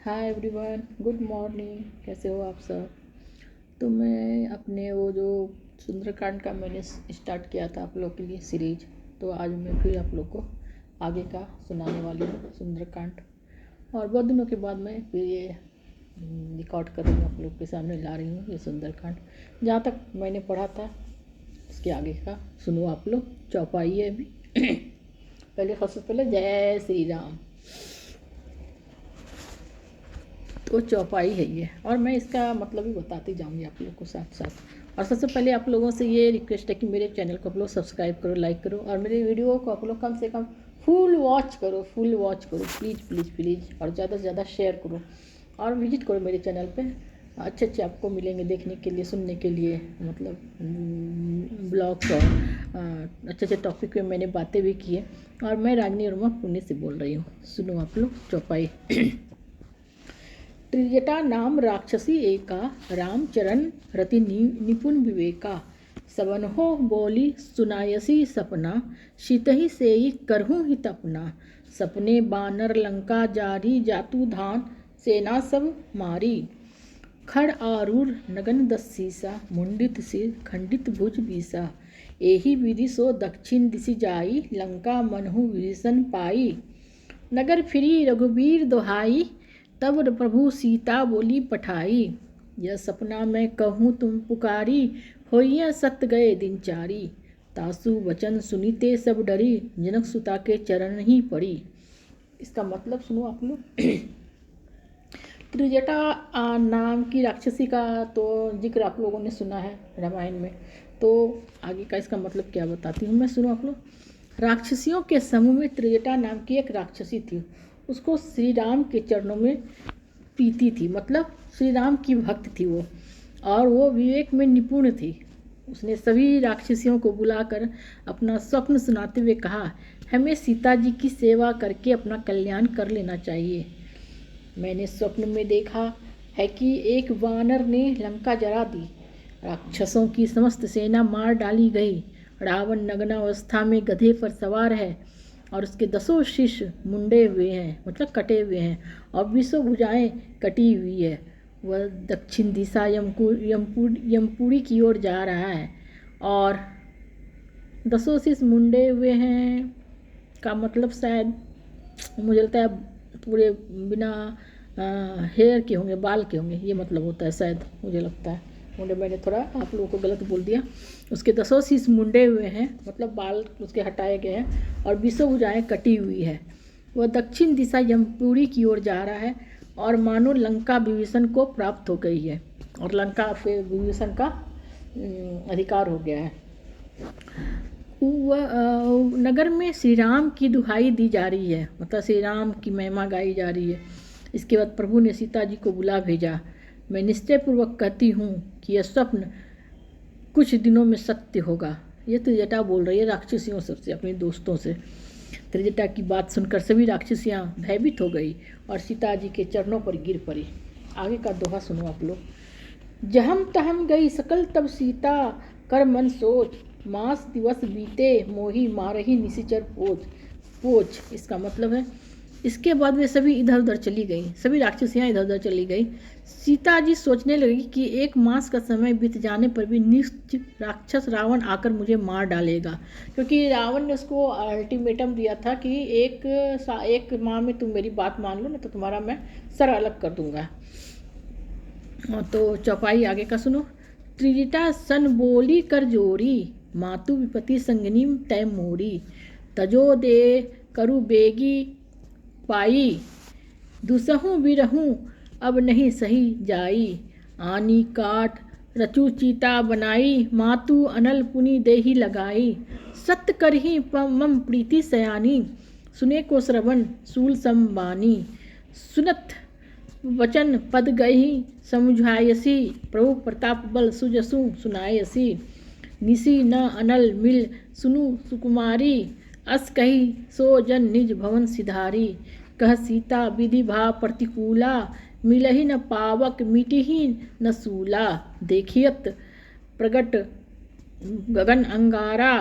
Hi everyone, good morning. कैसे हो आप सब? तो मैं अपने वो जो सुंदरकांड का मैंने स्टार्ट किया था आप लोग के लिए सीरीज, तो आज मैं फिर आप लोग को आगे का सुनाने वाली हूँ सुंदरकांड। और बहुत दिनों के बाद मैं फिर ये रिकॉर्ड कर रही हूँ, आप लोग के सामने ला रही हूँ ये सुंदरकांड। जहाँ तक मैंने पढ़ा था उसके आगे का सुनो आप लोग। चौपाई है अभी। पहले सबसे पहले जय श्री राम। तो चौपाई है ये, और मैं इसका मतलब भी बताती जाऊंगी आप लोग को साथ साथ। और सबसे पहले आप लोगों से ये रिक्वेस्ट है कि मेरे चैनल को आप लोग सब्सक्राइब करो, लाइक करो, और मेरे वीडियो को आप लोग कम से कम फुल वॉच करो प्लीज़ प्लीज़ प्लीज़। और ज़्यादा से ज़्यादा शेयर करो और विजिट करो मेरे चैनल पे। अच्छे अच्छे आपको मिलेंगे देखने के लिए, सुनने के लिए, मतलब ब्लॉग्स और अच्छे अच्छे टॉपिक पे मैंने बातें भी की है। और मैं रागनी वर्मा पुणे से बोल रही हूँ। सुनो आप लोग चौपाई। त्रिजटा नाम राक्षसी एका, रामचरण रति निपुण विवेका। सवन हो बोली सुनायसी सपना, शीतहि सेई करहूँ हित अपना। सपने बानर लंका जारी, जातु धान सेना सब मारी। खड़ आरूढ़ नगन दस्सीसा, मुंडित सिर खंडित भुज बीसा। एहि विधि सो दक्षिण दिशि जाई, लंका मनहु विभीषण पाई। नगर फिरी रघुबीर दोहाई, तब प्रभु सीता बोली पठाई। यह सपना मैं कहूँ तुम पुकारी, होइए सत्य गए दिन चारी। तासु वचन सुनीते सब डरी, जनक सुता के चरण ही पड़ी। इसका मतलब सुनो आप लोग। त्रिजटा नाम की राक्षसी का तो जिक्र आप लोगों ने सुना है रामायण में। तो आगे का इसका मतलब क्या बताती हूँ मैं, सुनो आप लोग। राक्षसियों के समूह में त्रिजटा नाम की एक राक्षसी थी। उसको श्री राम के चरणों में प्रीति थी, मतलब श्री राम की भक्त थी वो, और वो विवेक में निपुण थी। उसने सभी राक्षसियों को बुलाकर अपना स्वप्न सुनाते हुए कहा, हमें सीता जी की सेवा करके अपना कल्याण कर लेना चाहिए। मैंने स्वप्न में देखा है कि एक वानर ने लंका जला दी, राक्षसों की समस्त सेना मार डाली गई। रावण नग्नावस्था में गधे पर सवार है और उसके 10 शिष्य मुंडे हुए हैं, मतलब कटे हुए हैं, और 20 भुजाएं कटी हुई है। वह दक्षिण दिशा यमपुरी की ओर जा रहा है, और 10 शिष्य मुंडे हुए हैं का मतलब शायद मुझे लगता है पूरे बिना हेयर के होंगे, बाल के होंगे, ये मतलब होता है शायद, मुझे लगता है। मुंडे मैंने थोड़ा आप लोगों को गलत बोल दिया। उसके 10 शीश मुंडे हुए हैं, मतलब बाल उसके हटाए गए हैं, और 20 भुजाएं कटी हुई है। वह दक्षिण दिशा यमपुरी की ओर जा रहा है, और मानो लंका विभीषण को प्राप्त हो गई है, और लंका पे विभीषण का अधिकार हो गया है। नगर में श्री राम की दुहाई दी जा रही है, मतलब श्री राम की महिमा गाई जा रही है। इसके बाद प्रभु ने सीता जी को बुला भेजा। मैं निश्चयपूर्वक कहती हूँ कि यह स्वप्न कुछ दिनों में सत्य होगा। ये त्रिजटा बोल रही है राक्षसियों सबसे, अपने दोस्तों से। त्रिजटा की बात सुनकर सभी राक्षसियाँ भयभीत हो गई और सीता जी के चरणों पर गिर पड़ी। आगे का दोहा सुनो आप लोग। जहम तहम गई सकल तब सीता, कर मन सोच मास दिवस बीते, मोही मारही निशिचर पोच। इसका मतलब है इसके बाद वे सभी इधर उधर चली गई, सभी राक्षसियाँ इधर उधर चली गई। सीता जी सोचने लगी कि 1 मास का समय बीत जाने पर भी निश्चित राक्षस रावण आकर मुझे मार डालेगा, क्योंकि रावण ने उसको अल्टीमेटम दिया था कि एक माह में तुम मेरी बात मान लो, नहीं तो तुम्हारा मैं सर अलग कर दूंगा। तो चौपाई आगे का सुनो। त्रिजटा सन बोली कर जोरी, मातु विपति संगनी तय मोरी। तजो दे करु बेगी पाई, दुसहूँ बिरहूँ अब नहीं सही जाई। आनी काट रचु चीता बनाई, मातु अनल पुनि देही लगाई। सत्य करही मम प्रीति सयानी, सुने को श्रवण सूल संबानी। सुनत वचन पद गही समुझायसी, प्रभु प्रताप बल सुजसु सुनायसी। निसी न अनल मिल सुनु सुकुमारी, अस कही सो जन निज भवन सिधारी। कह सीता विधि भाव प्रतिकूला, मिलहि न पावक मिटिहि न सूला। देखियत प्रगट गगन अंगारा,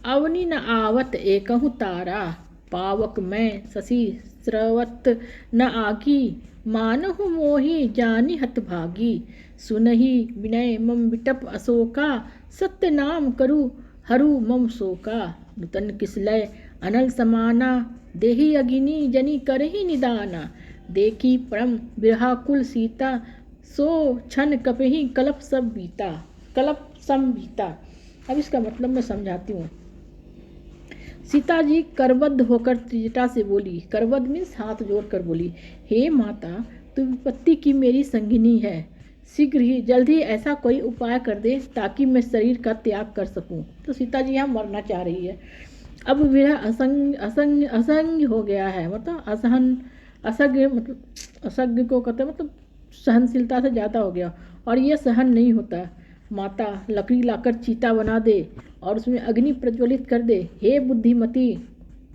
अवनि न आवत एकहु तारा। पावक मैं शशि स्रवत न आगी, मानहु मोहि जानि हतभागी। सुनहि विनय मम बिटप अशोका, सत्य नाम करु हरू मम शोका। नूतन किसलय अनल समाना, देहि अगिनी जनि करहि निदाना। देखी परम बिरहाकुल सीता, सो क्षण कपहि कलप सब बीता, कलप सम बीता। अब इसका मतलब मैं समझाती हूँ। सीता जी करबद्ध होकर त्रिजटा से बोली, करबद्ध मीन्स हाथ जोड़कर बोली, हे माता, तू विपत्ति की मेरी संगिनी है, शीघ्र ही जल्द ही ऐसा कोई उपाय कर दे ताकि मैं शरीर का त्याग कर सकूं। तो सीता जी यहाँ मरना चाह रही है। अब विरह असंग हो गया है, मतलब असज्ञ, मतलब असज्ञ को कहते मतलब सहनशीलता से ज़्यादा हो गया और ये सहन नहीं होता। माता, लकड़ी लाकर चीता बना दे और उसमें अग्नि प्रज्वलित कर दे। हे बुद्धिमती,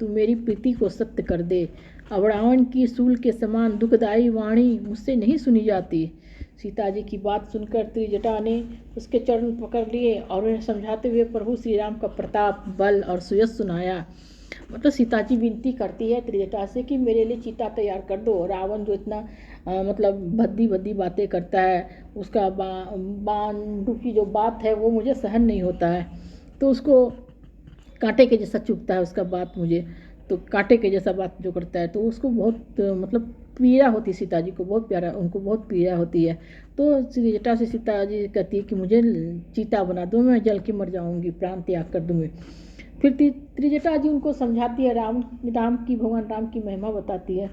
तू मेरी प्रीति को सत्य कर दे। अब रावण की सूल के समान दुखदायी वाणी मुझसे नहीं सुनी जाती। सीता जी की बात सुनकर त्रिजटा ने उसके चरण पकड़ लिए और उन्हें समझाते हुए प्रभु श्री राम का प्रताप, बल और सुयश सुनाया। मतलब सीता जी विनती करती है त्रिजटा से कि मेरे लिए चीता तैयार कर दो। रावण जो इतना मतलब भद्दी भद्दी बातें करता है, उसका बांडू की जो बात है वो मुझे सहन नहीं होता है, तो उसको कांटे के जैसा चुभता है उसका बात मुझे, तो कांटे के जैसा बात जो करता है तो उसको बहुत मतलब पीड़ा होती है। सीता जी को बहुत प्यारा, उनको बहुत पीड़ा होती है। तो त्रिजटा से सीता जी कहती है कि मुझे चीता बना दो, मैं जल के मर जाऊंगी, प्राण त्याग कर दूंगी। फिर त्रिजटा जी उनको समझाती है, राम की, भगवान राम की महिमा बताती है।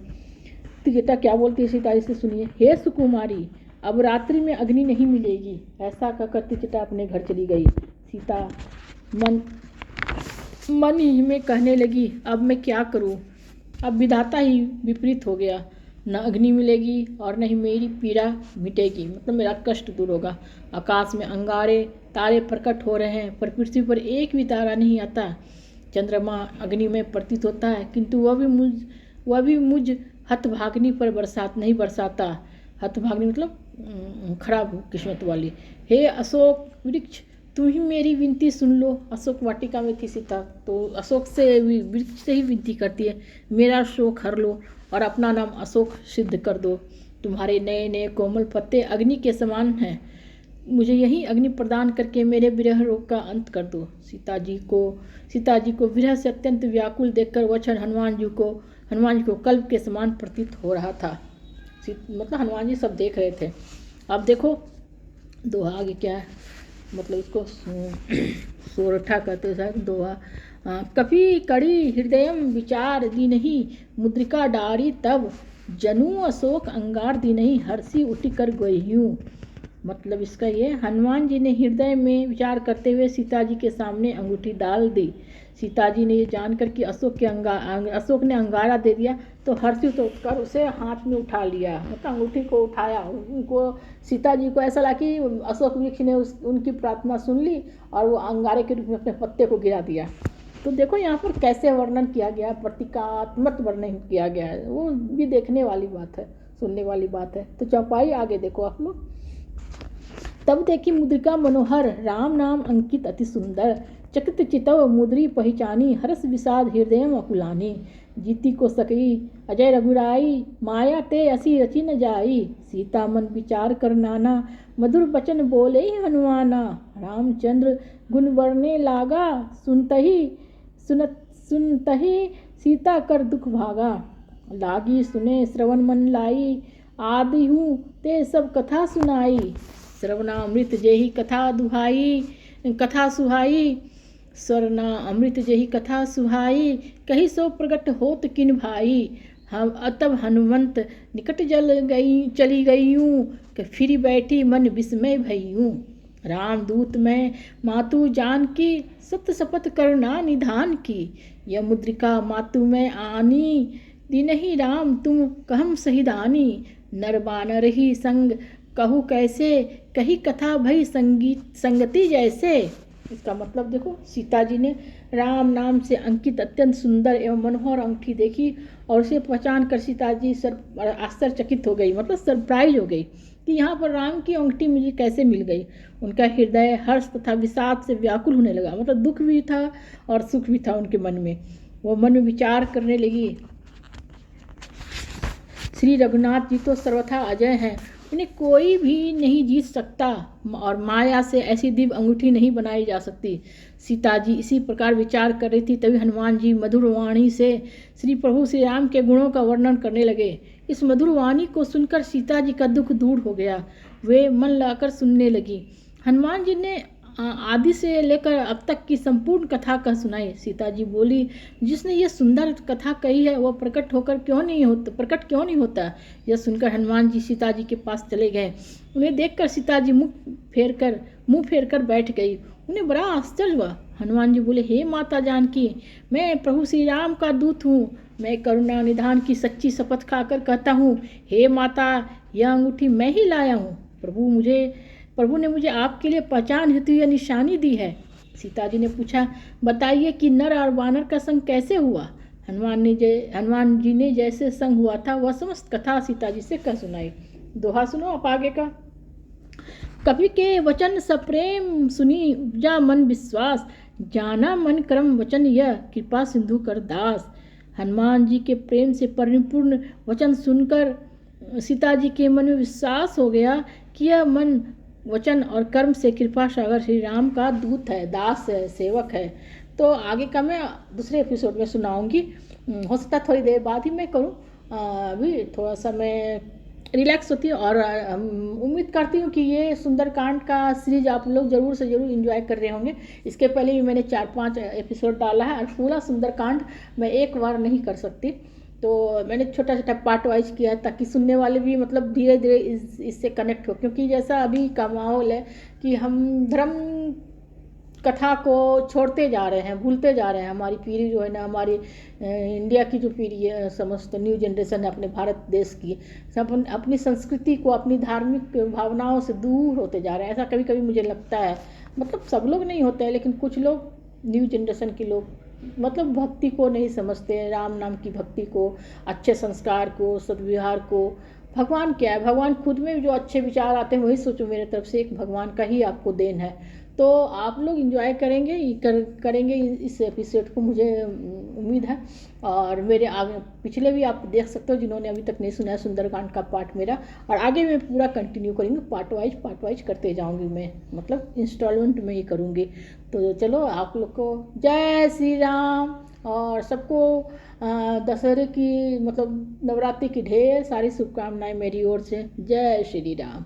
त्रिजटा क्या बोलती है सीता जी से, सुनिए। हे सुकुमारी, अब रात्रि में अग्नि नहीं मिलेगी। ऐसा कहकर त्रिजटा अपने घर चली गई। सीता मन ही में कहने लगी, अब मैं क्या करूं, अब विधाता ही विपरीत हो गया, न अग्नि मिलेगी और न ही मेरी पीड़ा मिटेगी, मतलब मेरा कष्ट दूर होगा। आकाश में अंगारे तारे प्रकट हो रहे हैं पर पृथ्वी पर एक भी तारा नहीं आता। चंद्रमा अग्नि में प्रतीत होता है किंतु वह भी मुझ हतभागिनी पर बरसात नहीं बरसाता। हतभागिनी मतलब खराब किस्मत वाली। हे अशोक वृक्ष, तुम ही मेरी विनती सुन लो। अशोक वाटिका में थी सीता, तो अशोक से वृक्ष से ही विनती करती है, मेरा शोक हर लो और अपना नाम अशोक सिद्ध कर दो। तुम्हारे नए नए कोमल पत्ते अग्नि के समान हैं, मुझे यही अग्नि प्रदान करके मेरे विरह रोग का अंत कर दो। सीता जी को विरह से अत्यंत व्याकुल देखकर वचन हनुमान जी को कल्प के समान प्रतीत हो रहा था। मतलब हनुमान जी सब देख रहे थे। अब देखो दोहा आगे क्या है, मतलब इसको सोरठा कहते हैं दोहा। कपि कड़ी हृदयम विचार दीनहि, मुद्रिका डारी तब जनु अशोक अंगार दीनहि, हर्षी उठी कर गइयूं। मतलब इसका ये, हनुमान जी ने हृदय में विचार करते हुए सीता जी के सामने अंगूठी डाल दी। सीता जी ने ये जानकर कि अशोक ने अंगारा दे दिया तो हर्षित होकर उसे हाथ में उठा लिया, मतलब अंगूठी को उठाया। उनको सीता जी को ऐसा लगा कि अशोक वृक्ष ने उनकी प्रार्थना सुन ली और वो अंगारे के रूप में अपने पत्ते को गिरा दिया। तो देखो यहाँ पर कैसे वर्णन किया गया, प्रतीकात्मक वर्णन किया गया है, वो भी देखने वाली बात है, सुनने वाली बात है। तो चौपाई आगे देखो आप लोग। तब देखी मुद्रिका मनोहर, राम नाम अंकित अति सुंदर, चकित चितव मुद्री पहचानी, हर्ष विषाद हृदय अकुलानी। जीती को सकई अजय रघुराई, माया ते असी रची न जाई। सीता मन विचार कर नाना, मधुर बचन बोले ही हनुमाना। रामचंद्र गुण वर्णे लागा, सुनतही सीता कर दुख भागा। लागी सुने श्रवण मन लाई, आदि हूँ ते सब कथा सुनाई। श्रवणामृत जेहि कथा दुहाई, कथा सुहाई। स्वरना अमृत जेहि कथा सुहाई, कही सो प्रगट होत किन भाई। हम तब हनुमंत निकट चली गईयूं, कि फिर बैठी मन विस्मय भईयूं। रामदूत मैं मातु जान की, सत्य शपथ करुणा निधान की। यह मुद्रिका मातु में आनी, दीनहि राम तुम कहम सहिदानी। नर बानर ही संग कहूँ कैसे, कही कथा भई संगति जैसे। इसका मतलब देखो, सीता जी ने राम नाम से अंकित अत्यंत सुंदर एवं मनोहर अंगूठी देखी और उसे पहचान कर सीता जी आश्चर्यचकित हो गई, मतलब सरप्राइज हो गई कि यहाँ पर राम की अंगूठी मुझे कैसे मिल गई। उनका हृदय हर्ष तथा विषाद से व्याकुल होने लगा, मतलब दुख भी था और सुख भी था उनके मन में। वो मन में विचार करने लगी श्री रघुनाथ जी तो सर्वथा अजय हैं, उन्हें कोई भी नहीं जीत सकता और माया से ऐसी दिव्य अंगूठी नहीं बनाई जा सकती। सीता जी इसी प्रकार विचार कर रही थी, तभी हनुमान जी मधुर वाणी से श्री प्रभु श्री राम के गुणों का वर्णन करने लगे। इस मधुर वाणी को सुनकर सीता जी का दुख दूर हो गया। वे मन लगाकर सुनने लगी। हनुमान जी ने आदि से लेकर अब तक की संपूर्ण कथा कह सुनाई। सीता जी बोली, जिसने ये सुंदर कथा कही है वह प्रकट क्यों नहीं होता। यह सुनकर हनुमान जी सीता जी के पास चले गए। उन्हें देखकर सीता जी मुंह फेर कर बैठ गई। उन्हें बड़ा आश्चर्य हुआ। हनुमान जी बोले, हे माता जानकी, मैं प्रभु श्री राम का दूत हूँ। मैं करुणा निधान की सच्ची शपथ खाकर कहता हूँ, हे माता, यह अंगूठी मैं ही लाया हूँ। प्रभु ने मुझे आपके लिए पहचान हेतु यह निशानी दी है। सीता जी ने पूछा, बताइए कि नर और वानर का संग कैसे हुआ। हनुमान जी ने जैसे संग हुआ था वह समस्त कथा सीता जी से कह सुनाई। दोहा सुनो आप आगे का। कवि के वचन सप्रेम सुनी उपजा मन विश्वास, जाना मन क्रम वचन यह कृपा सिंधु कर दास। हनुमान जी के प्रेम से परिपूर्ण वचन सुनकर सीता जी के मन में विश्वास हो गया कि यह मन वचन और कर्म से कृपा सागर श्री राम का दूत है, दास है, सेवक है। तो आगे का मैं दूसरे एपिसोड में सुनाऊंगी। हो सकता थोड़ी देर बाद ही मैं करूँ, अभी थोड़ा सा मैं रिलैक्स होती हूँ। और उम्मीद करती हूँ कि ये सुंदरकांड का सीरीज आप लोग ज़रूर से ज़रूर एंजॉय कर रहे होंगे। इसके पहले भी मैंने 4-5 एपिसोड डाला है और पूरा सुंदरकांड मैं एक बार नहीं कर सकती, तो मैंने छोटा छोटा पार्ट वाइज किया है ताकि सुनने वाले भी मतलब धीरे धीरे इससे कनेक्ट हो। क्योंकि जैसा अभी का माहौल है कि हम धर्म कथा को छोड़ते जा रहे हैं, भूलते जा रहे हैं। हमारी पीढ़ी जो है ना, हमारी इंडिया की जो पीढ़ी है, समस्त न्यू जनरेशन है अपने भारत देश की, सब अपनी संस्कृति को, अपनी धार्मिक भावनाओं से दूर होते जा रहे हैं। ऐसा कभी कभी मुझे लगता है, मतलब सब लोग नहीं होते हैं लेकिन कुछ लोग, न्यू जनरेशन के लोग, मतलब भक्ति को नहीं समझते हैं, राम नाम की भक्ति को, अच्छे संस्कार को, सद्व्यवहार को। भगवान क्या है, भगवान खुद में जो अच्छे विचार आते हैं वही सोचो, मेरे तरफ से एक भगवान का ही आपको देन है। तो आप लोग एंजॉय करेंगे इस एपिसोड को, मुझे उम्मीद है। और मेरे आगे पिछले भी आप देख सकते हो जिन्होंने अभी तक नहीं सुना है सुंदरकांड का पार्ट मेरा। और आगे मैं पूरा कंटिन्यू करूँगी, पार्ट वाइज करते जाऊँगी मैं, मतलब इंस्टॉलमेंट में ही करूँगी। तो चलो, आप लोग को जय श्री राम और सबको दशहरे की मतलब नवरात्रि की ढेर सारी शुभकामनाएं मेरी ओर से। जय श्री राम।